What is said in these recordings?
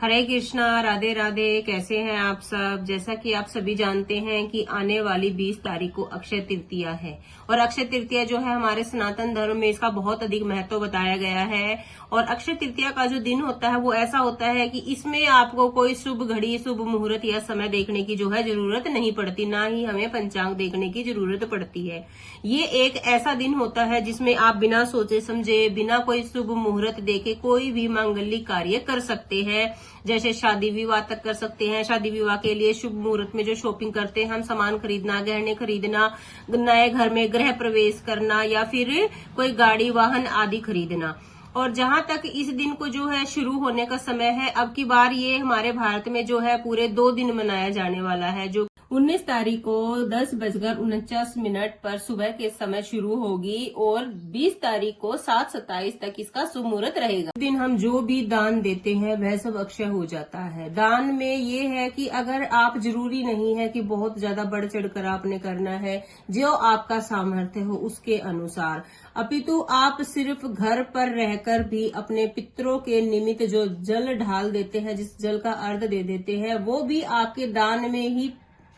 हरे कृष्णा, राधे राधे। कैसे हैं आप सब? जैसा कि आप सभी जानते हैं कि आने वाली 20 तारीख को अक्षय तृतीया है और अक्षय तृतीया जो है हमारे सनातन धर्म में इसका बहुत अधिक महत्व बताया गया है। और अक्षय तृतीया का जो दिन होता है वो ऐसा होता है कि इसमें आपको कोई शुभ घड़ी, शुभ मुहूर्त या समय देखने की जो है जरूरत नहीं पड़ती, ना ही हमें पंचांग देखने की जरूरत पड़ती है। ये एक ऐसा दिन होता है जिसमें आप बिना सोचे समझे, बिना कोई शुभ मुहूर्त देखे कोई भी मांगलिक कार्य कर सकते हैं। जैसे शादी विवाह तक कर सकते हैं। शादी विवाह के लिए शुभ मुहूर्त में जो शॉपिंग करते हैं हम, सामान खरीदना, गहने खरीदना, नए घर में गृह प्रवेश करना या फिर कोई गाड़ी वाहन आदि खरीदना। और जहां तक इस दिन को जो है शुरू होने का समय है, अब की बार ये हमारे भारत में जो है पूरे 2 दिन मनाया जाने वाला है, जो 19 तारीख को 10:49 पर सुबह के समय शुरू होगी और 20 तारीख को 7:27 तक इसका शुभ मुहूर्त रहेगा। इस दिन हम जो भी दान देते हैं वह सब अक्षय हो जाता है। दान में ये है कि अगर आप, जरूरी नहीं है कि बहुत ज्यादा बढ़ चढ़कर आपने करना है, जो आपका सामर्थ्य हो उसके अनुसार, अपितु आप सिर्फ घर पर रहकर भी अपने पितरों के निमित्त जो जल ढाल देते हैं, जिस जल का अर्घ दे देते हैं, वो भी आपके दान में ही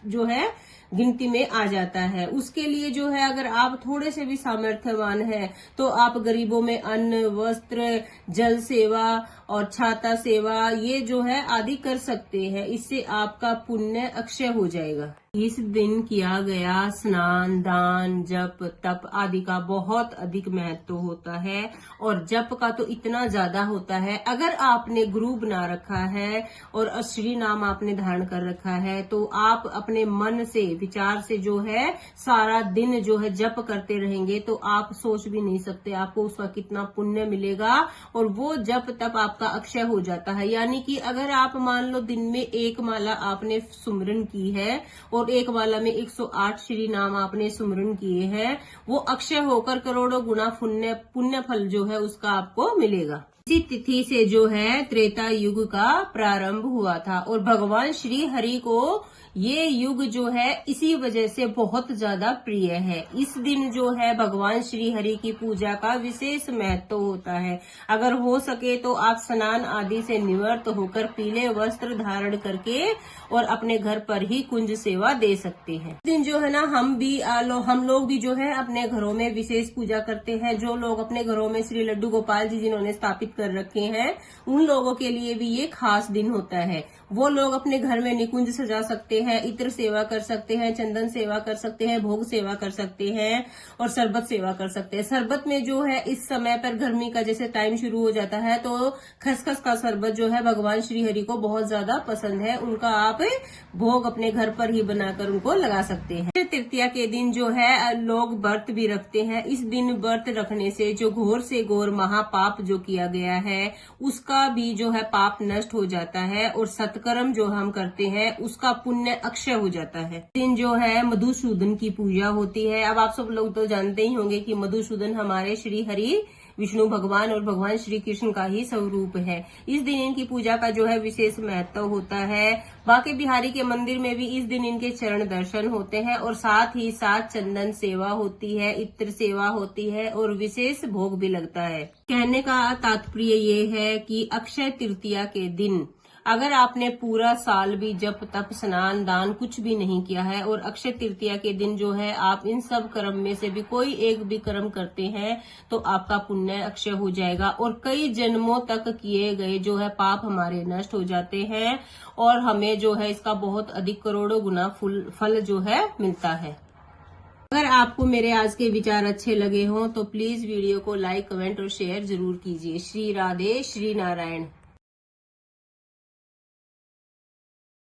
जो है गिनती में आ जाता है। उसके लिए जो है अगर आप थोड़े से भी सामर्थ्यवान हैं तो आप गरीबों में अन्न, वस्त्र, जल सेवा और छाता सेवा ये जो है आदि कर सकते हैं। इससे आपका पुण्य अक्षय हो जाएगा। इस दिन किया गया स्नान, दान, जप, तप आदि का बहुत अधिक महत्व होता है और जप का तो इतना ज्यादा होता है। अगर आपने गुरु बना रखा है और श्री नाम आपने धारण कर रखा है तो आप अपने मन से, विचार से जो है सारा दिन जो है जप करते रहेंगे तो आप सोच भी नहीं सकते आपको उसका कितना पुण्य मिलेगा और वो जप तप आपका अक्षय हो जाता है। यानी कि अगर आप मान लो दिन में 1 माला आपने सुमरन की है और 1 माला में 108 श्री नाम आपने सुमरन किए हैं, वो अक्षय होकर करोड़ों गुना पुण्य फल जो है उसका आपको मिलेगा। इसी तिथि से जो है त्रेता युग का प्रारंभ हुआ था और भगवान श्री हरि को ये युग जो है इसी वजह से बहुत ज्यादा प्रिय है। इस दिन जो है भगवान श्री हरि की पूजा का विशेष महत्व होता है। अगर हो सके तो आप स्नान आदि से निवृत्त होकर पीले वस्त्र धारण करके और अपने घर पर ही कुंज सेवा दे सकते हैं। इस दिन जो है ना हम लोग भी जो है अपने घरों में विशेष पूजा करते हैं। जो लोग अपने घरों में श्री लड्डू गोपाल जी जिन्होंने स्थापित कर रखे हैं उन लोगों के लिए भी ये खास दिन होता है। वो लोग अपने घर में निकुंज सजा सकते हैं, इत्र सेवा कर सकते हैं, चंदन सेवा कर सकते हैं, भोग सेवा कर सकते हैं और शरबत सेवा कर सकते हैं। शरबत में जो है इस समय पर गर्मी का जैसे टाइम शुरू हो जाता है तो खसखस का शरबत जो है भगवान श्री हरि को बहुत ज्यादा पसंद है। उनका आप भोग अपने घर पर ही बनाकर उनको लगा सकते हैं। तृतीया के दिन जो है लोग व्रत भी रखते हैं। इस दिन व्रत रखने से जो घोर से घोर महापाप जो किया गया है उसका भी जो है पाप नष्ट हो जाता है और सत्कर्म जो हम करते हैं उसका पुण्य अक्षय हो जाता है। इस दिन जो है मधुसूदन की पूजा होती है। अब आप सब लोग तो जानते ही होंगे कि मधुसूदन हमारे श्री हरि विष्णु भगवान और भगवान श्री कृष्ण का ही स्वरूप है। इस दिन इनकी पूजा का जो है विशेष महत्व होता है। बांके बिहारी के मंदिर में भी इस दिन इनके चरण दर्शन होते हैं और साथ ही साथ चंदन सेवा होती है, इत्र सेवा होती है और विशेष भोग भी लगता है। कहने का तात्पर्य ये है कि अक्षय तृतीया के दिन अगर आपने पूरा साल भी जप तप स्नान दान कुछ भी नहीं किया है और अक्षय तृतीया के दिन जो है आप इन सब कर्म में से भी कोई एक भी कर्म करते हैं तो आपका पुण्य अक्षय हो जाएगा और कई जन्मों तक किए गए जो है पाप हमारे नष्ट हो जाते हैं और हमें जो है इसका बहुत अधिक करोड़ों गुना फल जो है मिलता है। अगर आपको मेरे आज के विचार अच्छे लगे हों तो प्लीज वीडियो को लाइक, कमेंट और शेयर जरूर कीजिए। श्री राधे, श्री नारायण।